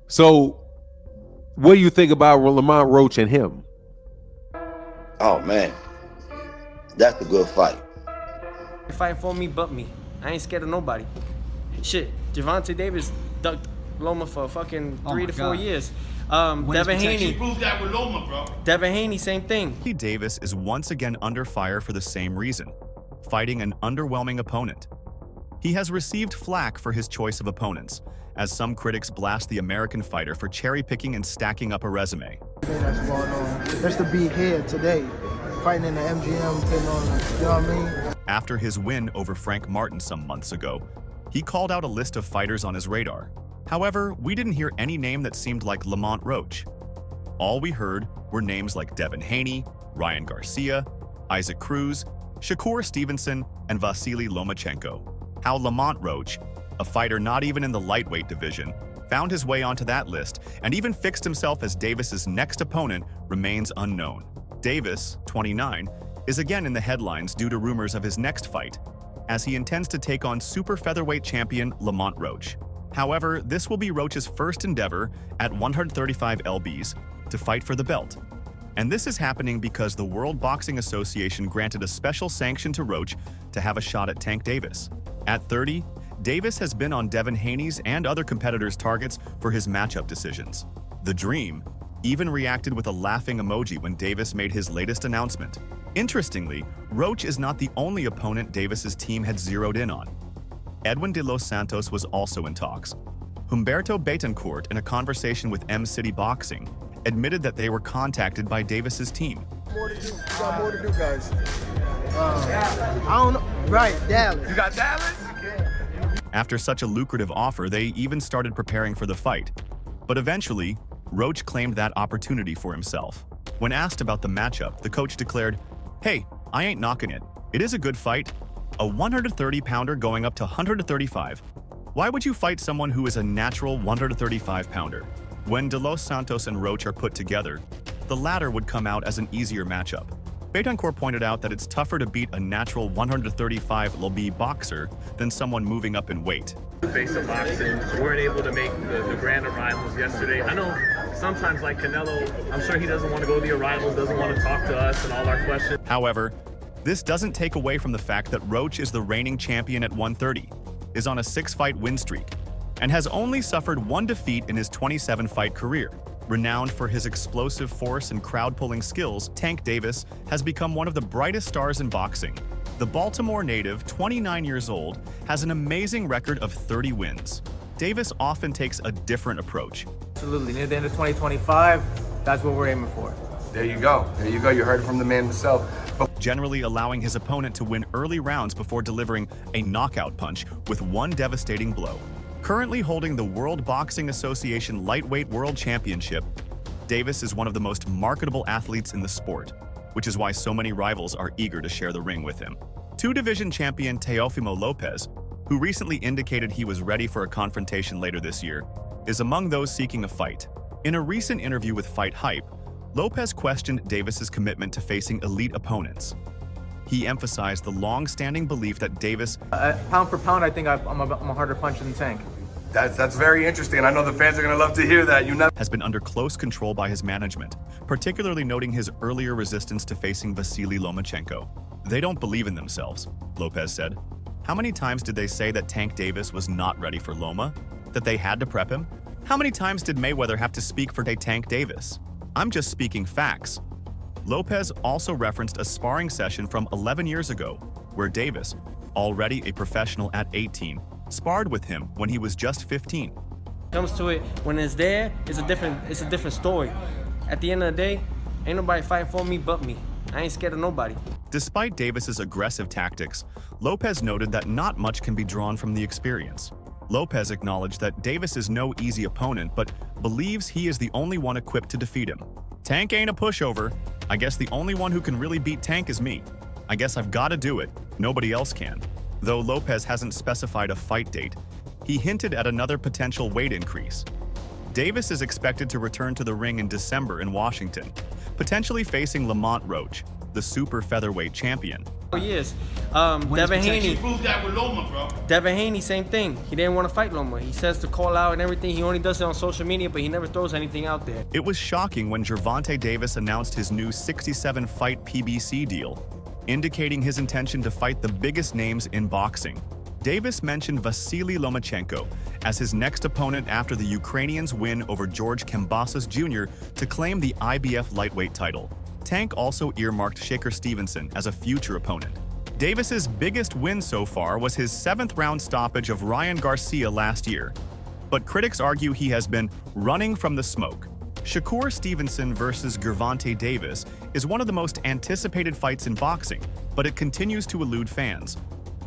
So, what do you think about Lamont Roach and him? Oh man, that's a good fight. Fighting for me but me. I ain't scared of nobody. Shit, Gervonta Davis ducked Loma for fucking 3 to 4 years. Devin Haney. Proved that with Loma, bro. Devin Haney, same thing. Davis is once again under fire for the same reason, fighting an underwhelming opponent. He has received flack for his choice of opponents, as some critics blast the American fighter for cherry-picking and stacking up a resume. That's going on. That's the big head today, fighting in the MGM, putting on, you know what I mean? After his win over Frank Martin some months ago, he called out a list of fighters on his radar. However, we didn't hear any name that seemed like Lamont Roach. All we heard were names like Devin Haney, Ryan Garcia, Isaac Cruz, Shakur Stevenson, and Vasily Lomachenko. How Lamont Roach, a fighter not even in the lightweight division, found his way onto that list and even fixed himself as Davis's next opponent remains unknown. Davis, 29, is again in the headlines due to rumors of his next fight, as he intends to take on super featherweight champion Lamont Roach. However, this will be Roach's first endeavor at 135 lbs to fight for the belt. And this is happening because the World Boxing Association granted a special sanction to Roach to have a shot at Tank Davis. At 30, Davis has been on Devin Haney's and other competitors' targets for his matchup decisions. The Dream even reacted with a laughing emoji when Davis made his latest announcement. Interestingly, Roach is not the only opponent Davis's team had zeroed in on. Edwin de los Santos was also in talks. Humberto Betancourt, in a conversation with M-City Boxing, admitted that they were contacted by Davis's team. More to do. We got more to do, guys. I don't know. Right, Dallas. You got Dallas? After such a lucrative offer, they even started preparing for the fight. But eventually, Roach claimed that opportunity for himself. When asked about the matchup, the coach declared, "Hey, I ain't knocking it. It is a good fight. A 130-pounder going up to 135. Why would you fight someone who is a natural 135-pounder? When De Los Santos and Roach are put together, the latter would come out as an easier matchup. Betancourt pointed out that it's tougher to beat a natural 135 lb boxer than someone moving up in weight. Face of boxing, weren't able to make the grand arrivals yesterday. I know sometimes like Canelo, I'm sure he doesn't want to go to the arrivals, doesn't want to talk to us and all our questions. However, this doesn't take away from the fact that Roach is the reigning champion at 130, is on a 6-fight win streak, and has only suffered 1 defeat in his 27-fight career. Renowned for his explosive force and crowd-pulling skills, Tank Davis has become one of the brightest stars in boxing. The Baltimore native, 29 years old, has an amazing record of 30 wins. Davis often takes a different approach. Absolutely. Near the end of 2025, that's what we're aiming for. There you go. There you go. You heard it from the man himself. Generally allowing his opponent to win early rounds before delivering a knockout punch with 1 devastating blow. Currently holding the World Boxing Association Lightweight World Championship, Davis is one of the most marketable athletes in the sport, which is why so many rivals are eager to share the ring with him. 2-division champion Teofimo Lopez, who recently indicated he was ready for a confrontation later this year, is among those seeking a fight. In a recent interview with Fight Hype, Lopez questioned Davis's commitment to facing elite opponents. He emphasized the long-standing belief that Davis, Pound for pound, I think I'm a harder puncher than Tank. That's very interesting. I know the fans are going to love to hear that. has been under close control by his management, particularly noting his earlier resistance to facing Vasily Lomachenko. They don't believe in themselves, Lopez said. How many times did they say that Tank Davis was not ready for Loma? That they had to prep him? How many times did Mayweather have to speak for Tank Davis? I'm just speaking facts. Lopez also referenced a sparring session from 11 years ago, where Davis, already a professional at 18, sparred with him when he was just 15. Comes to it, when it's there, it's a different story. At the end of the day, ain't nobody fighting for me but me. I ain't scared of nobody. Despite Davis's aggressive tactics, Lopez noted that not much can be drawn from the experience. Lopez acknowledged that Davis is no easy opponent, but believes he is the only one equipped to defeat him. Tank ain't a pushover. I guess the only one who can really beat Tank is me. I guess I've got to do it. Nobody else can. Though Lopez hasn't specified a fight date, he hinted at another potential weight increase. Davis is expected to return to the ring in December in Washington, potentially facing Lamont Roach, the super featherweight champion. Years. Devin Haney. Proved that with Loma, bro. Devin Haney, same thing. He didn't want to fight Loma. He says to call out and everything. He only does it on social media, but he never throws anything out there. It was shocking when Gervonta Davis announced his new 67-fight PBC deal, indicating his intention to fight the biggest names in boxing. Davis mentioned Vasily Lomachenko as his next opponent after the Ukrainian's win over George Kambosos Jr. to claim the IBF lightweight title. Tank also earmarked Shakur Stevenson as a future opponent. Davis's biggest win so far was his 7th-round stoppage of Ryan Garcia last year, but critics argue he has been running from the smoke. Shakur Stevenson versus Gervonta Davis is one of the most anticipated fights in boxing, but it continues to elude fans.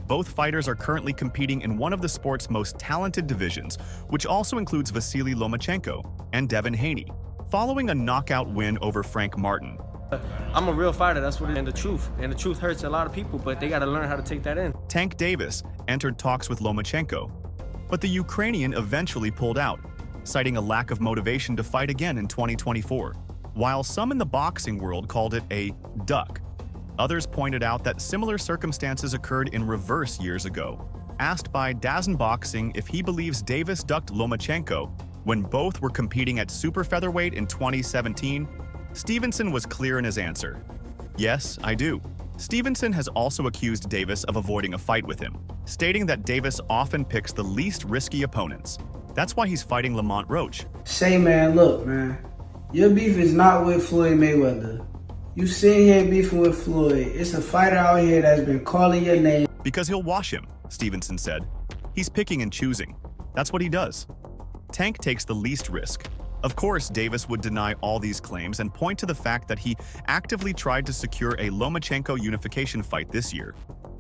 Both fighters are currently competing in one of the sport's most talented divisions, which also includes Vasily Lomachenko and Devin Haney, following a knockout win over Frank Martin. I'm a real fighter, that's what it is. And the truth hurts a lot of people, but they got to learn how to take that in. Tank Davis entered talks with Lomachenko, but the Ukrainian eventually pulled out, citing a lack of motivation to fight again in 2024. While some in the boxing world called it a duck, others pointed out that similar circumstances occurred in reverse years ago. Asked by DAZN Boxing if he believes Davis ducked Lomachenko when both were competing at super featherweight in 2017, Stevenson was clear in his answer. Yes, I do. Stevenson has also accused Davis of avoiding a fight with him, stating that Davis often picks the least risky opponents. That's why he's fighting Lamont Roach. Say, man, look, man. Your beef is not with Floyd Mayweather. You sitting here beefing with Floyd. It's a fighter out here that's been calling your name. Because he'll wash him, Stevenson said. He's picking and choosing. That's what he does. Tank takes the least risk. Of course, Davis would deny all these claims and point to the fact that he actively tried to secure a Lomachenko unification fight this year,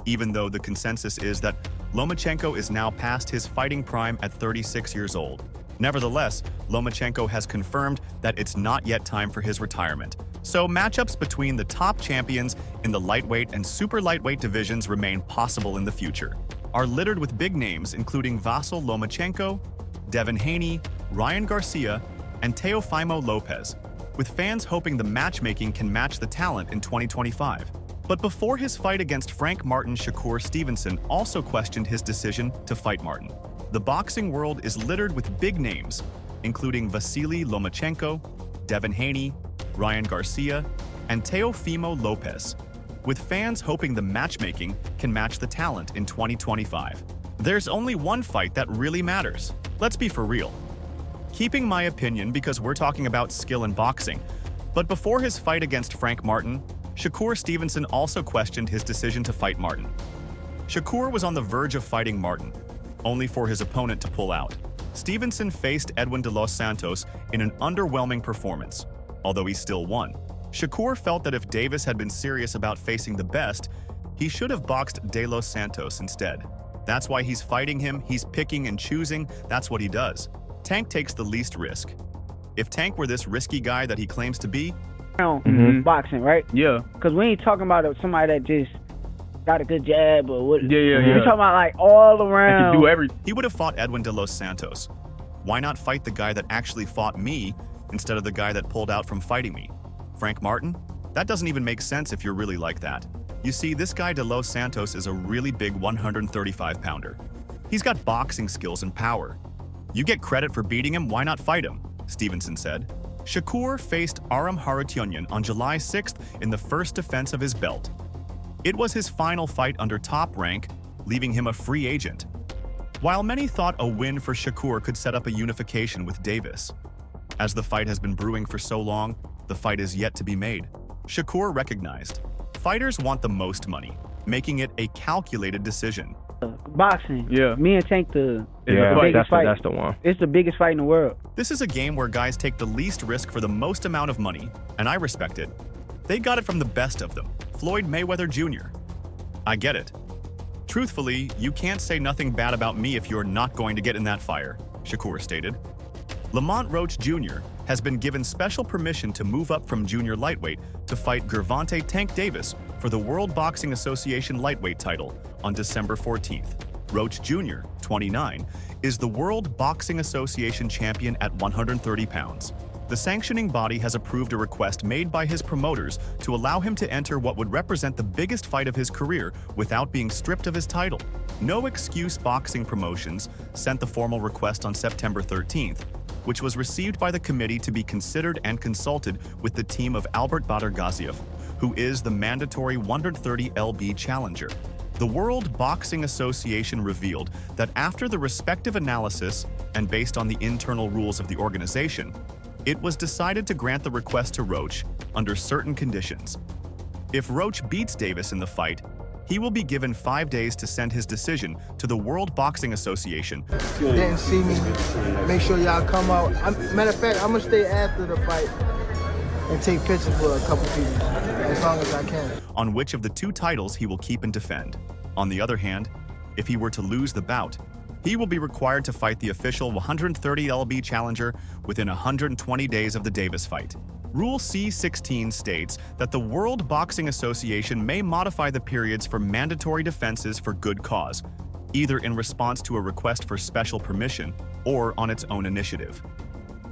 even though the consensus is that Lomachenko is now past his fighting prime at 36 years old. Nevertheless, Lomachenko has confirmed that it's not yet time for his retirement. So matchups between the top champions in the lightweight and super lightweight divisions remain possible in the future, are littered with big names including Vasyl Lomachenko, Devin Haney, Ryan Garcia, and Teofimo Lopez, with fans hoping the matchmaking can match the talent in 2025. But before his fight against Frank Martin, Shakur Stevenson also questioned his decision to fight Martin. The boxing world is littered with big names, including Vasily Lomachenko, Devin Haney, Ryan Garcia, and Teofimo Lopez, with fans hoping the matchmaking can match the talent in 2025. There's only one fight that really matters. Let's be for real. Keeping my opinion because we're talking about skill in boxing, but before his fight against Frank Martin, Shakur Stevenson also questioned his decision to fight Martin. Shakur was on the verge of fighting Martin, only for his opponent to pull out. Stevenson faced Edwin de los Santos in an underwhelming performance, although he still won. Shakur felt that if Davis had been serious about facing the best, he should have boxed de los Santos instead. That's why he's fighting him, he's picking and choosing, that's what he does. Tank takes the least risk. If Tank were this risky guy that he claims to be, boxing, right? Yeah. Because we ain't talking about somebody that just got a good jab or what. Yeah. We're talking about like all around. Can do everything. he would have fought Edwin de los Santos. Why not fight the guy that actually fought me instead of the guy that pulled out from fighting me? Frank Martin? That doesn't even make sense if you're really like that. You see, this guy de los Santos is a really big 135-pounder. He's got boxing skills and power. You get credit for beating him, why not fight him? Stevenson said. Shakur faced Aram Harutyunyan on July 6th in the first defense of his belt. It was his final fight under top rank, leaving him a free agent. While many thought a win for Shakur could set up a unification with Davis, as the fight has been brewing for so long, the fight is yet to be made. Shakur recognized, fighters want the most money, making it a calculated decision. Boxing. Yeah. Me and Tank the biggest fight. That's the one. It's the biggest fight in the world. This is a game where guys take the least risk for the most amount of money, and I respect it. They got it from the best of them, Floyd Mayweather Jr. I get it. Truthfully, you can't say nothing bad about me if you're not going to get in that fire, Shakur stated. Lamont Roach Jr. has been given special permission to move up from junior lightweight to fight Gervonta Tank Davis for the World Boxing Association lightweight title on December 14th. Roach Jr., 29, is the World Boxing Association champion at 130 pounds. The sanctioning body has approved a request made by his promoters to allow him to enter what would represent the biggest fight of his career without being stripped of his title. No Excuse Boxing Promotions sent the formal request on September 13th, which was received by the committee to be considered and consulted with the team of Albert Bader-Gaziev, who is the mandatory 130 lb challenger. The World Boxing Association revealed that after the respective analysis and based on the internal rules of the organization, it was decided to grant the request to Roach under certain conditions. If Roach beats Davis in the fight, he will be given 5 days to send his decision to the World Boxing Association. Didn't see me. Make sure y'all come out. Matter of fact, I'm gonna stay after the fight and take pictures for a couple people, as long as I can. On which of the 2 titles he will keep and defend. On the other hand, if he were to lose the bout, he will be required to fight the official 130 lb challenger within 120 days of the Davis fight. Rule C-16 states that the World Boxing Association may modify the periods for mandatory defenses for good cause, either in response to a request for special permission or on its own initiative.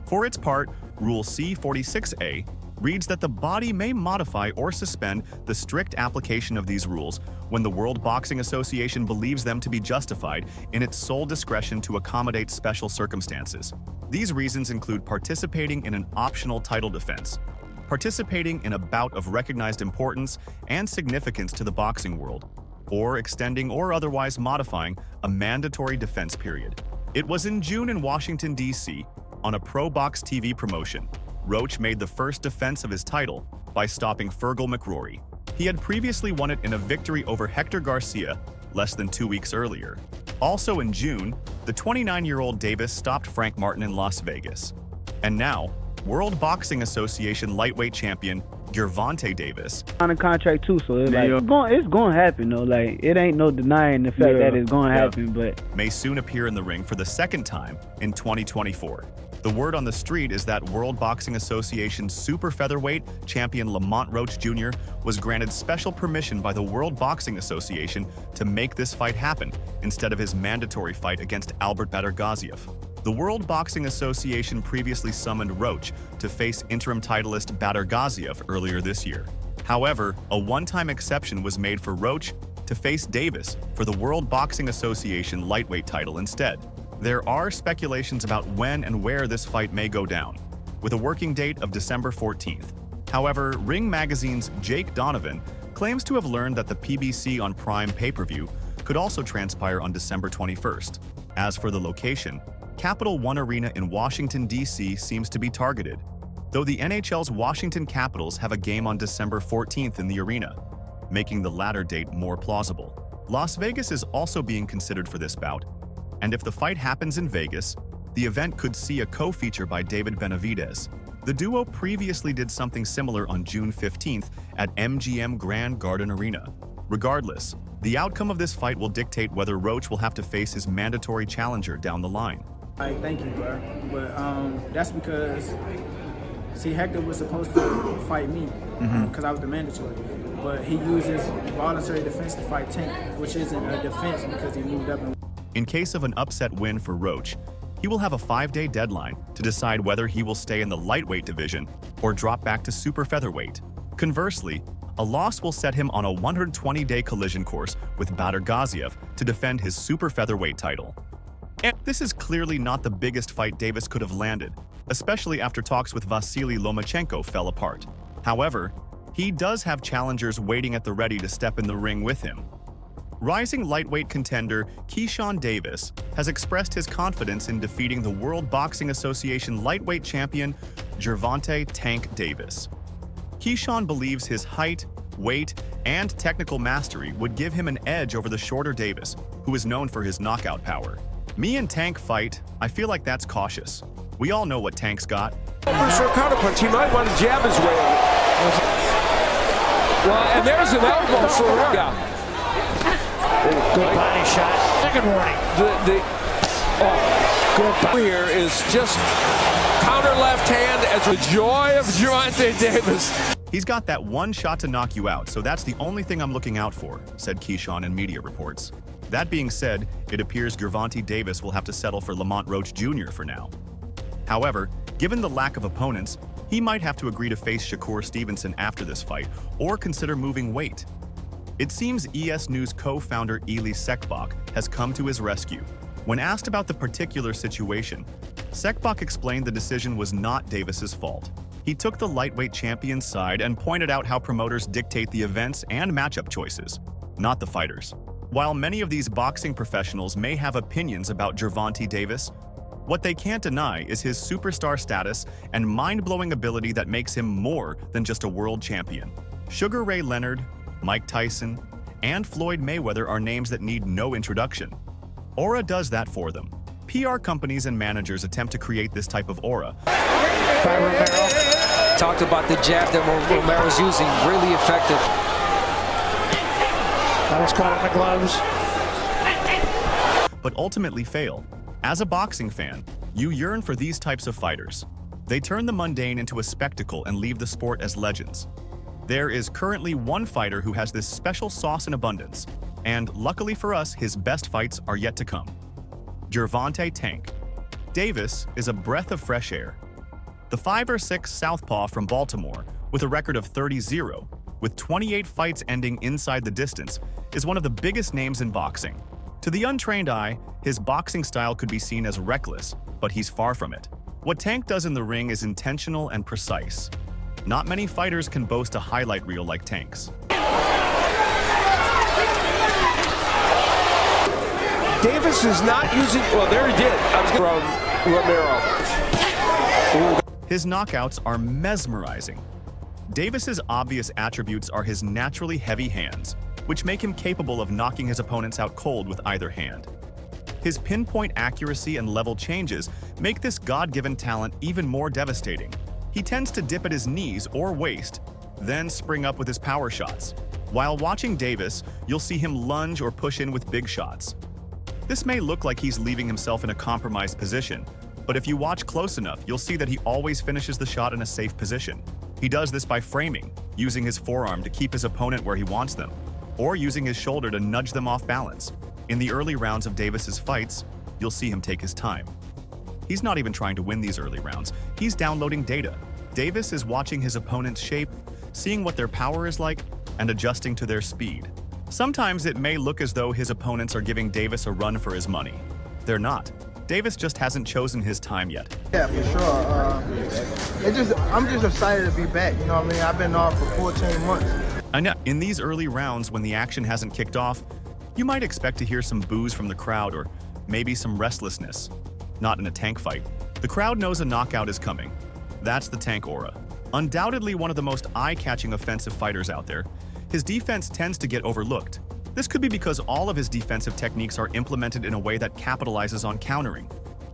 For its part, Rule C-46A reads that the body may modify or suspend the strict application of these rules when the World Boxing Association believes them to be justified in its sole discretion to accommodate special circumstances. These reasons include participating in an optional title defense, participating in a bout of recognized importance and significance to the boxing world, or extending or otherwise modifying a mandatory defense period. It was in June in Washington, D.C., on a Pro Box TV promotion, Roach made the first defense of his title by stopping Fergal McRory. He had previously won it in a victory over Hector Garcia less than 2 weeks earlier. Also in June, the 29-year-old Davis stopped Frank Martin in Las Vegas. And now, World Boxing Association lightweight champion Gervonta Davis On a contract too, so it's like it's going to happen though. Like it ain't no denying the fact that it's going to happen, but may soon appear in the ring for the second time in 2024. The word on the street is that World Boxing Association super featherweight champion Lamont Roach Jr. was granted special permission by the World Boxing Association to make this fight happen instead of his mandatory fight against Albert Bader-Gaziev. The World Boxing Association previously summoned Roach to face interim titleist Bader-Gaziev earlier this year. However, a one-time exception was made for Roach to face Davis for the World Boxing Association lightweight title instead. There are speculations about when and where this fight may go down, with a working date of December 14th. However, Ring Magazine's Jake Donovan claims to have learned that the PBC on Prime pay-per-view could also transpire on December 21st. As for the location, Capital One Arena in Washington, D.C. seems to be targeted, though the NHL's Washington Capitals have a game on December 14th in the arena, making the latter date more plausible. Las Vegas is also being considered for this bout, and if the fight happens in Vegas, the event could see a co-feature by David Benavidez. The duo previously did something similar on June 15th at MGM Grand Garden Arena. Regardless, the outcome of this fight will dictate whether Roach will have to face his mandatory challenger down the line. thank you, bro. But that's because, see, Hector was supposed to fight me because I was the mandatory. But he uses voluntary defense to fight Tank, which isn't a defense because he moved up. In case of an upset win for Roach, he will have a 5-day deadline to decide whether he will stay in the lightweight division or drop back to super featherweight. Conversely, a loss will set him on a 120-day collision course with Bader-Gaziev to defend his super featherweight title. And this is clearly not the biggest fight Davis could have landed, especially after talks with Vasily Lomachenko fell apart. However, he does have challengers waiting at the ready to step in the ring with him. Rising lightweight contender Keyshawn Davis has expressed his confidence in defeating the World Boxing Association lightweight champion Gervonta "Tank" Davis. Keyshawn believes his height, weight, and technical mastery would give him an edge over the shorter Davis, who is known for his knockout power. Me and Tank fight, I feel like that's cautious. We all know what Tank's got. For a counterpunch, he might want to jab his way out. Well, and there's an elbow for Riach. Good body shot. Second warning. Good here is just counter left hand as the joy of Gervonta Davis. He's got that one shot to knock you out, so that's the only thing I'm looking out for, said Keyshawn in media reports. That being said, it appears Gervonta Davis will have to settle for Lamont Roach Jr. for now. However, Given the lack of opponents, he might have to agree to face Shakur Stevenson after this fight or consider moving weight. It seems ES News co-founder Eli Sekbok has come to his rescue. When asked about the particular situation, Sekbok explained the decision was not Davis's fault. He took the lightweight champion's side and pointed out how promoters dictate the events and matchup choices, not the fighters. While many of these boxing professionals may have opinions about Gervonta Davis, what they can't deny is his superstar status and mind-blowing ability that makes him more than just a world champion. Sugar Ray Leonard, Mike Tyson, and Floyd Mayweather are names that need no introduction. Aura does that for them. PR companies and managers attempt to create this type of aura. By Romero. Talked about the jab that Romero's using, really effective. That was caught in the gloves. But ultimately fail. As a boxing fan, you yearn for these types of fighters. They turn the mundane into a spectacle and leave the sport as legends. There is currently one fighter who has this special sauce in abundance, and luckily for us, his best fights are yet to come. Gervonta Tank Davis is a breath of fresh air. The 5'6" southpaw from Baltimore, with a record of 30-0, with 28 fights ending inside the distance, is one of the biggest names in boxing. To the untrained eye, his boxing style could be seen as reckless, but he's far from it. What Tank does in the ring is intentional and precise. Not many fighters can boast a highlight reel like Tank's. Davis is not using, well, there he did. I was going to Romero. His knockouts are mesmerizing. Davis's obvious attributes are his naturally heavy hands, which make him capable of knocking his opponents out cold with either hand. His pinpoint accuracy and level changes make this God-given talent even more devastating. He tends to dip at his knees or waist, then spring up with his power shots. While watching Davis, you'll see him lunge or push in with big shots. This may look like he's leaving himself in a compromised position, but if you watch close enough, you'll see that he always finishes the shot in a safe position. He does this by framing, using his forearm to keep his opponent where he wants them, or using his shoulder to nudge them off balance. In the early rounds of Davis's fights, you'll see him take his time. He's not even trying to win these early rounds. He's downloading data. Davis is watching his opponent's shape, seeing what their power is like, and adjusting to their speed. Sometimes it may look as though his opponents are giving Davis a run for his money. They're not. Davis just hasn't chosen his time yet. Yeah, for sure. I'm just excited to be back. You know what I mean? I've been off for 14 months. And in these early rounds, when the action hasn't kicked off, you might expect to hear some boos from the crowd or maybe some restlessness. Not in a Tank fight. The crowd knows a knockout is coming. That's the Tank aura. Undoubtedly one of the most eye-catching offensive fighters out there, his defense tends to get overlooked. This could be because all of his defensive techniques are implemented in a way that capitalizes on countering,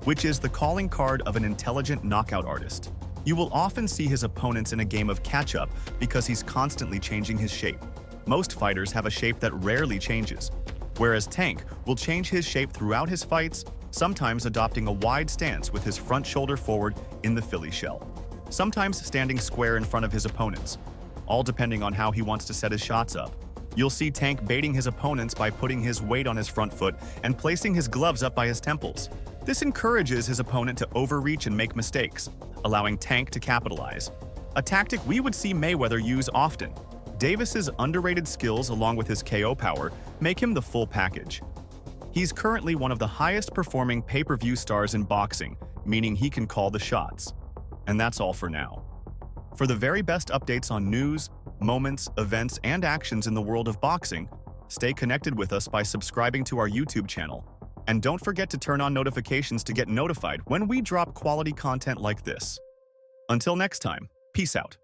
which is the calling card of an intelligent knockout artist. You will often see his opponents in a game of catch-up because he's constantly changing his shape. Most fighters have a shape that rarely changes, whereas Tank will change his shape throughout his fights, sometimes adopting a wide stance with his front shoulder forward in the Philly shell, sometimes standing square in front of his opponents, all depending on how he wants to set his shots up. You'll see Tank baiting his opponents by putting his weight on his front foot and placing his gloves up by his temples. This encourages his opponent to overreach and make mistakes, allowing Tank to capitalize. A tactic we would see Mayweather use often. Davis's underrated skills along with his KO power make him the full package. He's currently one of the highest performing pay-per-view stars in boxing, meaning he can call the shots. And that's all for now. For the very best updates on news, moments, events, and actions in the world of boxing, stay connected with us by subscribing to our YouTube channel. And don't forget to turn on notifications to get notified when we drop quality content like this. Until next time, peace out.